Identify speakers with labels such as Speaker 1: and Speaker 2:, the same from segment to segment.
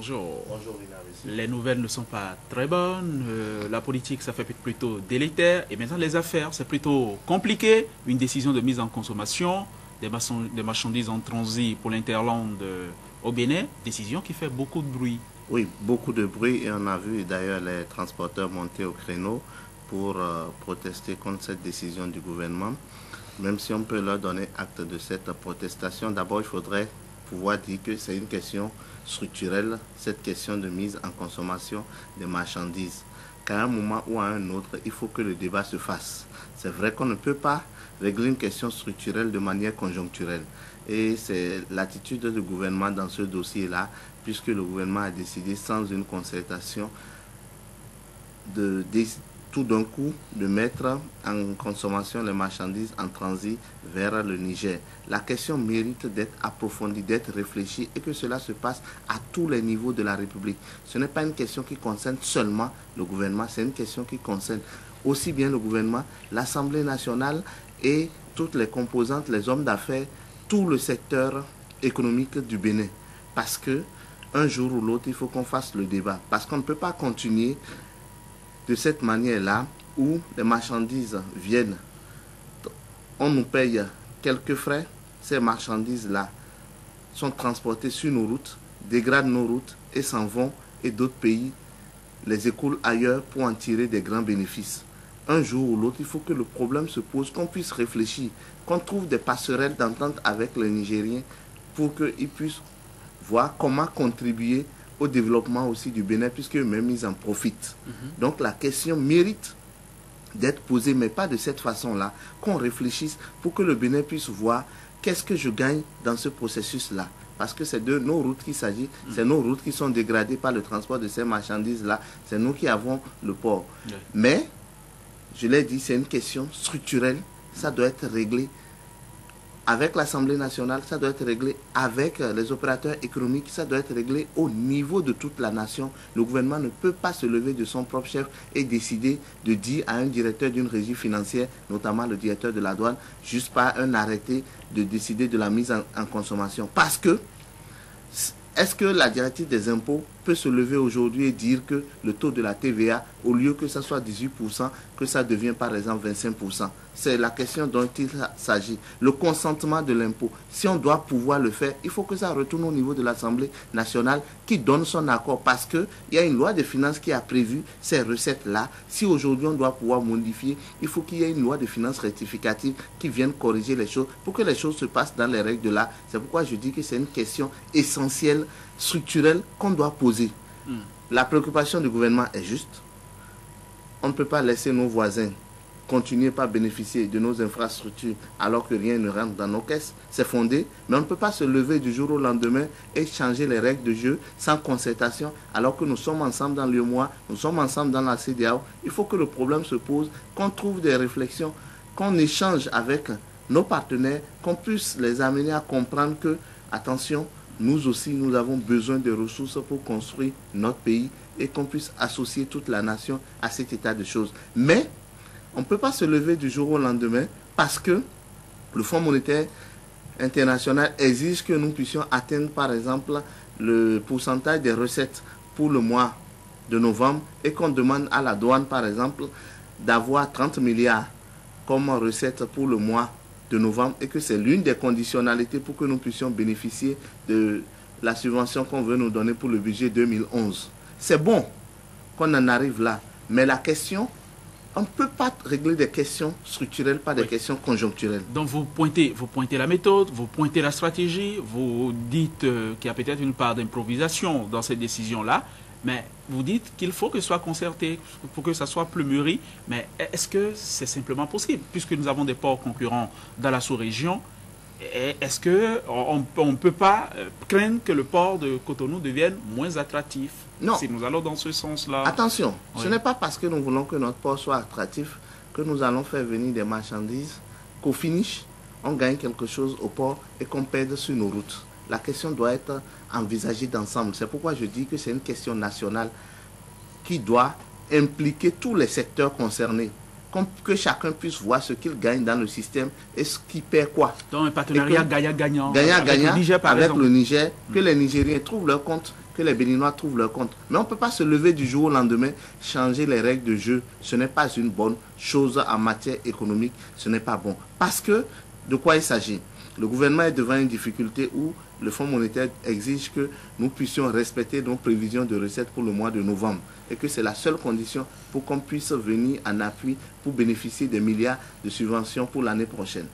Speaker 1: bonjour.
Speaker 2: Bonjour, Rina.
Speaker 1: Les nouvelles ne sont pas très bonnes, la politique ça fait plutôt délétère et maintenant les affaires c'est plutôt compliqué. Une décision de mise en consommation des marchandises en transit pour l'interland au Bénin, décision qui fait beaucoup de bruit.
Speaker 2: Oui, beaucoup de bruit et on a vu d'ailleurs les transporteurs monter au créneau pour protester contre cette décision du gouvernement. Même si on peut leur donner acte de cette protestation, d'abord il faudrait pouvoir dire que c'est une question structurelle, cette question de mise en consommation des marchandises. Qu'à un moment ou à un autre, il faut que le débat se fasse. C'est vrai qu'on ne peut pas régler une question structurelle de manière conjoncturelle. Et c'est l'attitude du gouvernement dans ce dossier-là, puisque le gouvernement a décidé sans une concertation tout d'un coup de mettre en consommation les marchandises en transit vers le Niger. La question mérite d'être approfondie, d'être réfléchie et que cela se passe à tous les niveaux de la République. Ce n'est pas une question qui concerne seulement le gouvernement, c'est une question qui concerne aussi bien le gouvernement, l'Assemblée nationale et toutes les composantes, les hommes d'affaires, tout le secteur économique du Bénin. Parce que un jour ou l'autre, il faut qu'on fasse le débat. Parce qu'on ne peut pas continuer de cette manière-là, où les marchandises viennent, on nous paye quelques frais, ces marchandises-là sont transportées sur nos routes, dégradent nos routes et s'en vont, et d'autres pays les écoulent ailleurs pour en tirer des grands bénéfices. Un jour ou l'autre, il faut que le problème se pose, qu'on puisse réfléchir, qu'on trouve des passerelles d'entente avec les Nigériens pour qu'ils puissent voir comment contribuer au développement aussi du Bénin, puisque eux-mêmes ils en profitent. Donc la question mérite d'être posée, mais pas de cette façon-là, qu'on réfléchisse pour que le Bénin puisse voir qu'est-ce que je gagne dans ce processus-là. Parce que c'est de nos routes qu'il s'agit, c'est nos routes qui sont dégradées par le transport de ces marchandises-là, c'est nous qui avons le port. Mais, je l'ai dit, c'est une question structurelle, ça doit être réglé avec l'Assemblée nationale, ça doit être réglé avec les opérateurs économiques, ça doit être réglé au niveau de toute la nation. Le gouvernement ne peut pas se lever de son propre chef et décider de dire à un directeur d'une régie financière, notamment le directeur de la douane, juste par un arrêté, de décider de la mise en consommation. Parce que, est-ce que la directive des impôts peut se lever aujourd'hui et dire que le taux de la TVA, au lieu que ça soit 18%, que ça devient par exemple 25%? C'est la question dont il s'agit. Le consentement de l'impôt. Si on doit pouvoir le faire, il faut que ça retourne au niveau de l'Assemblée nationale qui donne son accord. Parce qu'il y a une loi de finances qui a prévu ces recettes-là. Si aujourd'hui on doit pouvoir modifier, il faut qu'il y ait une loi de finances rectificative qui vienne corriger les choses pour que les choses se passent dans les règles de l'art. C'est pourquoi je dis que c'est une question essentielle, structurelle qu'on doit poser. La préoccupation du gouvernement est juste. On ne peut pas laisser nos voisins continuer par bénéficier de nos infrastructures alors que rien ne rentre dans nos caisses. C'est fondé, mais on ne peut pas se lever du jour au lendemain et changer les règles de jeu sans concertation alors que nous sommes ensemble dans l'UEMOA, nous sommes ensemble dans la CEDEAO. Il faut que le problème se pose, qu'on trouve des réflexions, qu'on échange avec nos partenaires, qu'on puisse les amener à comprendre que, attention, nous aussi, nous avons besoin de ressources pour construire notre pays et qu'on puisse associer toute la nation à cet état de choses. Mais on ne peut pas se lever du jour au lendemain parce que le Fonds monétaire international exige que nous puissions atteindre, par exemple, le pourcentage des recettes pour le mois de novembre et qu'on demande à la douane, par exemple, d'avoir 30 milliards comme recette pour le mois de novembre et que c'est l'une des conditionnalités pour que nous puissions bénéficier de la subvention qu'on veut nous donner pour le budget 2011. C'est bon qu'on en arrive là, mais la question, on ne peut pas régler des questions structurelles par des questions conjoncturelles.
Speaker 1: Donc vous pointez la méthode, vous pointez la stratégie, vous dites qu'il y a peut-être une part d'improvisation dans cette décision-là, mais vous dites qu'il faut que ce soit concerté pour que ça soit plus mûri. Mais est-ce que c'est simplement possible? Puisque nous avons des ports concurrents dans la sous-région, est-ce qu'on ne peut pas craindre que le port de Cotonou devienne moins attractif?
Speaker 2: Non.
Speaker 1: Si nous allons dans ce sens-là.
Speaker 2: Attention,
Speaker 1: oui.
Speaker 2: Ce n'est pas parce que nous voulons que notre port soit attractif que nous allons faire venir des marchandises, qu'au finish, on gagne quelque chose au port et qu'on perde sur nos routes. La question doit être envisagée d'ensemble. C'est pourquoi je dis que c'est une question nationale qui doit impliquer tous les secteurs concernés. Que chacun puisse voir ce qu'il gagne dans le système et ce qu'il perd quoi.
Speaker 1: Donc un partenariat gagnant-gagnant
Speaker 2: avec le Niger,
Speaker 1: par exemple.
Speaker 2: que les Nigériens trouvent leur compte, que les Béninois trouvent leur compte. Mais on ne peut pas se lever du jour au lendemain, changer les règles de jeu. Ce n'est pas une bonne chose en matière économique. Ce n'est pas bon. Parce que, de quoi il s'agit? Le gouvernement est devant une difficulté où le Fonds monétaire exige que nous puissions respecter nos prévisions de recettes pour le mois de novembre. Et que c'est la seule condition pour qu'on puisse venir en appui pour bénéficier des milliards de subventions pour l'année prochaine.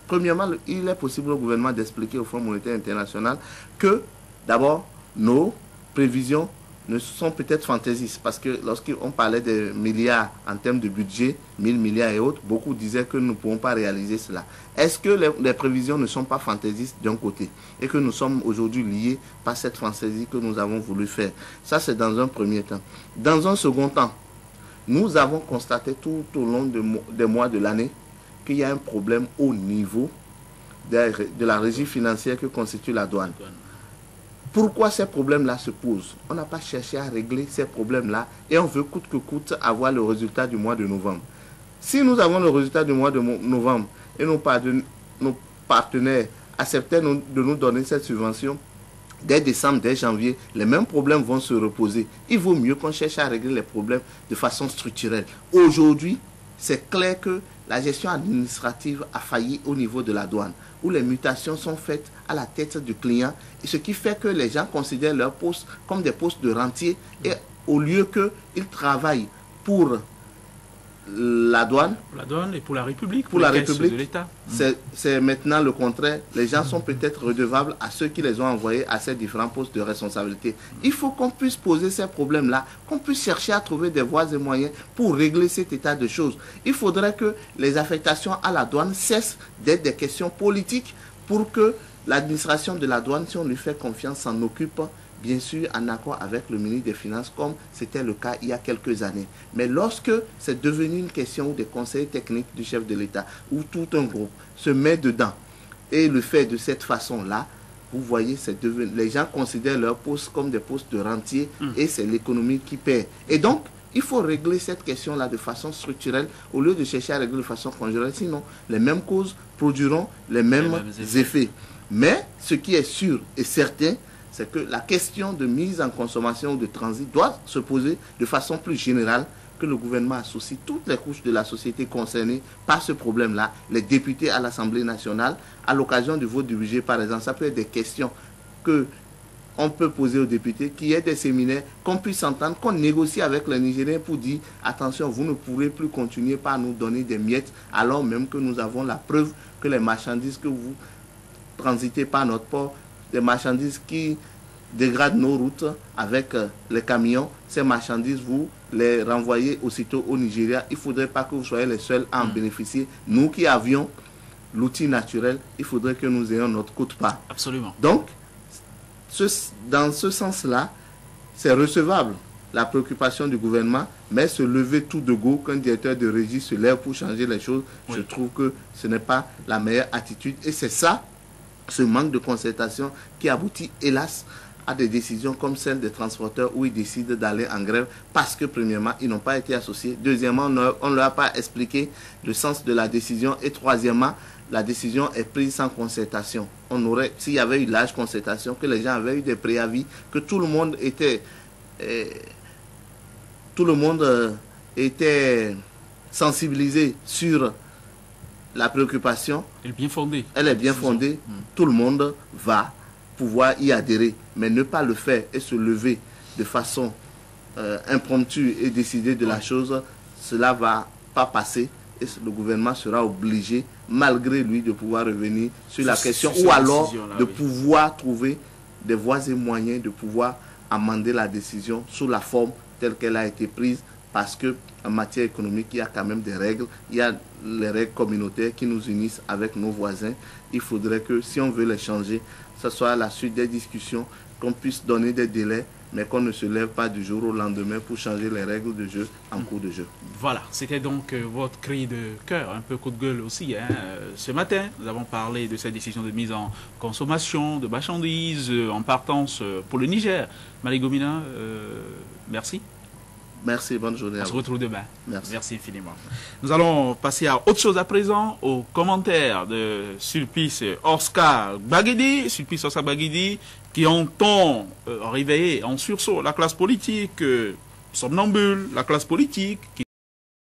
Speaker 2: Premièrement, il est possible au gouvernement d'expliquer au Fonds monétaire international que, d'abord, nos prévisions ne sont peut-être fantaisistes. Parce que lorsqu'on parlait des milliards en termes de budget, 1000 milliards et autres, beaucoup disaient que nous ne pouvons pas réaliser cela. Est-ce que les prévisions ne sont pas fantaisistes d'un côté et que nous sommes aujourd'hui liés par cette fantaisie que nous avons voulu faire? Ça, c'est dans un premier temps. Dans un second temps, nous avons constaté tout au long des mois de l'année qu'il y a un problème au niveau de la régie financière que constitue la douane. Pourquoi ces problèmes-là se posent? On n'a pas cherché à régler ces problèmes-là et on veut coûte que coûte avoir le résultat du mois de novembre. Si nous avons le résultat du mois de novembre et nos partenaires acceptaient de nous donner cette subvention, dès décembre, dès janvier, les mêmes problèmes vont se reposer. Il vaut mieux qu'on cherche à régler les problèmes de façon structurelle. Aujourd'hui, c'est clair que la gestion administrative a failli au niveau de la douane, où les mutations sont faites à la tête du client, et ce qui fait que les gens considèrent leurs postes comme des postes de rentier, et au lieu qu'ils travaillent pour la douane.
Speaker 1: Pour la douane et pour la République,
Speaker 2: pour la
Speaker 1: les
Speaker 2: République,
Speaker 1: de l'État.
Speaker 2: C'est maintenant le contraire. Les gens sont peut-être redevables à ceux qui les ont envoyés à ces différents postes de responsabilité. Il faut qu'on puisse poser ces problèmes-là, qu'on puisse chercher à trouver des voies et moyens pour régler cet état de choses. Il faudrait que les affectations à la douane cessent d'être des questions politiques pour que l'administration de la douane, si on lui fait confiance, s'en occupe, bien sûr en accord avec le ministre des Finances, comme c'était le cas il y a quelques années. Mais lorsque c'est devenu une question où des conseils techniques du chef de l'État, où tout un groupe se met dedans et le fait de cette façon-là, vous voyez, les gens considèrent leurs postes comme des postes de rentier et c'est l'économie qui perd. Et donc, il faut régler cette question-là de façon structurelle au lieu de chercher à régler de façon conjoncturelle. Sinon, les mêmes causes produiront les mêmes effets. Mais ce qui est sûr et certain, c'est que la question de mise en consommation ou de transit doit se poser de façon plus générale, que le gouvernement associe toutes les couches de la société concernées par ce problème-là, les députés à l'Assemblée nationale, à l'occasion du vote du budget par exemple. Ça peut être des questions qu'on peut poser aux députés, qu'il y ait des séminaires, qu'on puisse entendre, qu'on négocie avec les Nigériens pour dire attention, vous ne pourrez plus continuer par nous donner des miettes, alors même que nous avons la preuve que les marchandises que vous transitez par notre port, des marchandises qui dégradent nos routes avec les camions, ces marchandises, vous les renvoyez aussitôt au Nigeria. Il ne faudrait pas que vous soyez les seuls à en bénéficier. Nous qui avions l'outil naturel, il faudrait que nous ayons notre quote-part.
Speaker 1: Absolument.
Speaker 2: Donc, dans ce sens-là, c'est recevable la préoccupation du gouvernement, mais se lever tout de go qu'un directeur de régie se lève pour changer les choses, oui. Je trouve que ce n'est pas la meilleure attitude. Et c'est ça, ce manque de concertation qui aboutit, hélas, à des décisions comme celle des transporteurs où ils décident d'aller en grève parce que, premièrement, ils n'ont pas été associés. Deuxièmement, on ne leur a pas expliqué le sens de la décision. Et troisièmement, la décision est prise sans concertation. S'il y avait eu large concertation, que les gens avaient eu des préavis, que tout le monde était sensibilisé sur la préoccupation.
Speaker 1: Elle est bien fondée.
Speaker 2: Elle est bien fondée. Tout le monde va pouvoir y adhérer. Mais ne pas le faire et se lever de façon impromptue et décider de la chose, cela ne va pas passer. Et le gouvernement sera obligé, malgré lui, de pouvoir revenir sur la question ou alors de pouvoir trouver des voies et moyens de pouvoir amender la décision sous la forme telle qu'elle a été prise. Parce qu'en matière économique, il y a quand même des règles. Il y a les règles communautaires qui nous unissent avec nos voisins. Il faudrait que, si on veut les changer, ce soit à la suite des discussions, qu'on puisse donner des délais, mais qu'on ne se lève pas du jour au lendemain pour changer les règles de jeu en cours de jeu.
Speaker 1: Voilà, c'était donc votre cri de cœur, un peu coup de gueule aussi. Ce matin, nous avons parlé de cette décision de mise en consommation de marchandises en partance pour le Niger. Marie Gomina, merci.
Speaker 2: Merci, bonne journée
Speaker 1: On
Speaker 2: à
Speaker 1: se
Speaker 2: vous.
Speaker 1: retrouve demain.
Speaker 2: Merci.
Speaker 1: Merci infiniment. Nous allons passer à autre chose à présent, aux commentaires de Sulpice Oscar Baguidi, qui ont réveillé en sursaut la classe politique somnambule, la classe politique qui